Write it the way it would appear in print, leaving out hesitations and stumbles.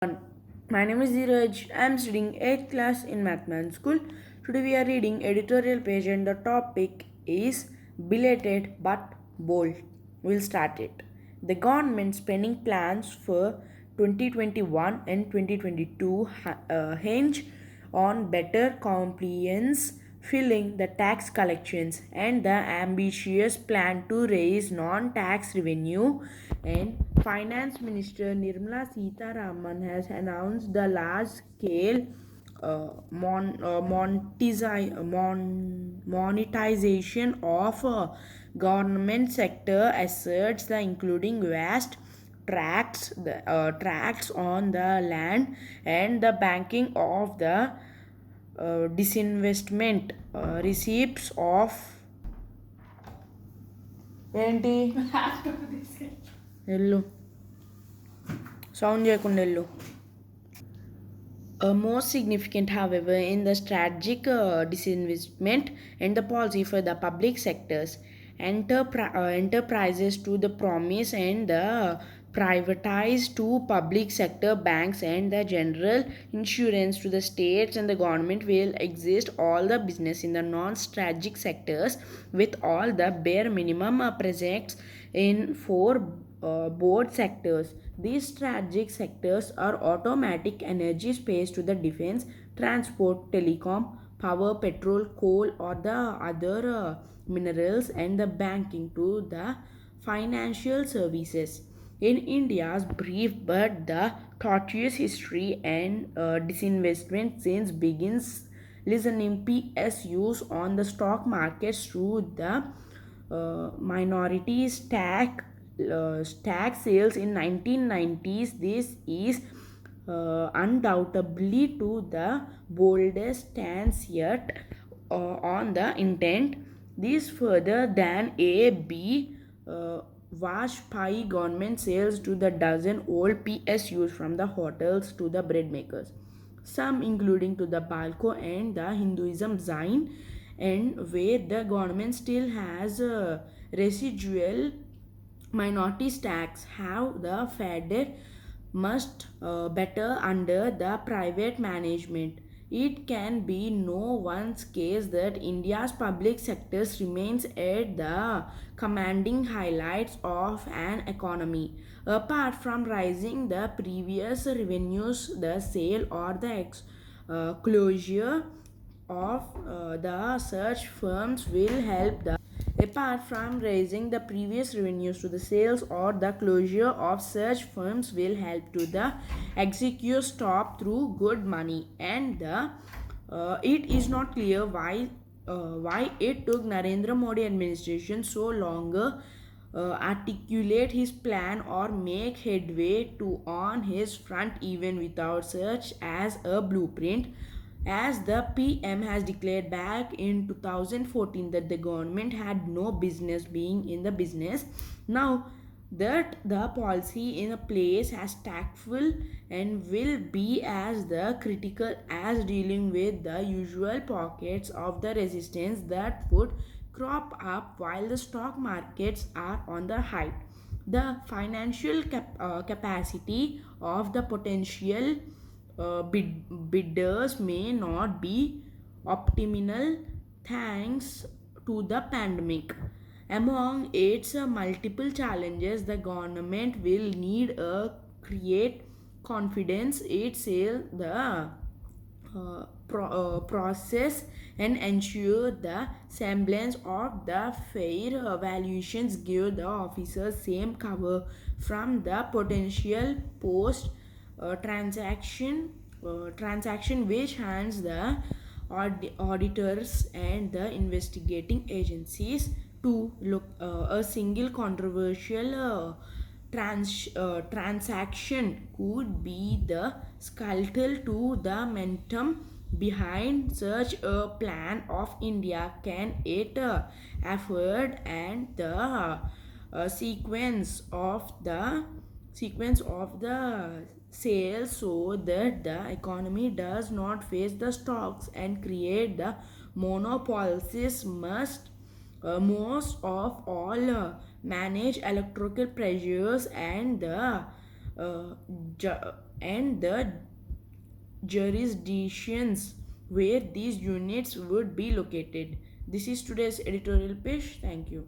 One. My name is Dheeraj. I am studying 8th class in Mathman School. Today we are reading editorial page and the topic is belated but bold. We'll start it. The government spending plans for 2021 and 2022 hinge on better compliance, filling the tax collections, and the ambitious plan to raise non-tax revenue. And Finance Minister Nirmala Sitharaman has announced the large-scale monetization of government sector assets, including vast tracts on the land and the banking of the disinvestment receipts of ఏంటి వెళ్ళు sound చేయకుండా వెళ్ళు. Most significant, however, in the strategic disinvestment and the policy for the public sectors, enterprises to the promise and the privatized to public sector banks and the general insurance to the states and the government will exist all the business in the non-strategic sectors with all the bare minimum projects in four board sectors. These strategic sectors are automatic energy space to the defense, transport, telecom, power, petrol, coal, or the other minerals, and the banking to the financial services. In India's brief but the tortuous history and disinvestment since begins listening PSUs on the stock markets through the minority stack sales in 1990s. This is undoubtedly to the boldest stance yet on the intent. This further than A.B. Vajpayee government sales to the dozen old PSUs from the hotels to the bread makers, some including to the Balco and the Hinduism Zain, and where the government still has residual minority stacks have the faded must better under the private management. It can be no one's case that India's public sectors remains at the commanding highlights of an economy. Apart from rising the previous revenues, the sale or the closure of the search firms will help the apart from raising the previous revenues to the sales or the closure of such firms will help to the execute stop through good money and it is not clear why it took Narendra Modi administration so longer articulate his plan or make headway to on his front even without such as a blueprint, as the PM has declared back in 2014 that the government had no business being in the business. Now that the policy in a place as tactful and will be as the critical as dealing with the usual pockets of the resistance that would crop up while the stock markets are on the height. The financial capacity of the potential bidders may not be optimal thanks to the pandemic. Among its multiple challenges, the government will need a create confidence, it sale the process and ensure the semblance of the fair valuations give the officers same cover from the potential post transaction which hands the auditors and the investigating agencies to look a single controversial transaction could be the scuttle to the momentum behind such a plan of India. Can it afford and the sequence of the sales so that the economy does not face the stocks and create the monopolies must most of all manage electrical pressures and the uh, ju- and the jurisdictions where these units would be located. This is today's editorial pitch. Thank you.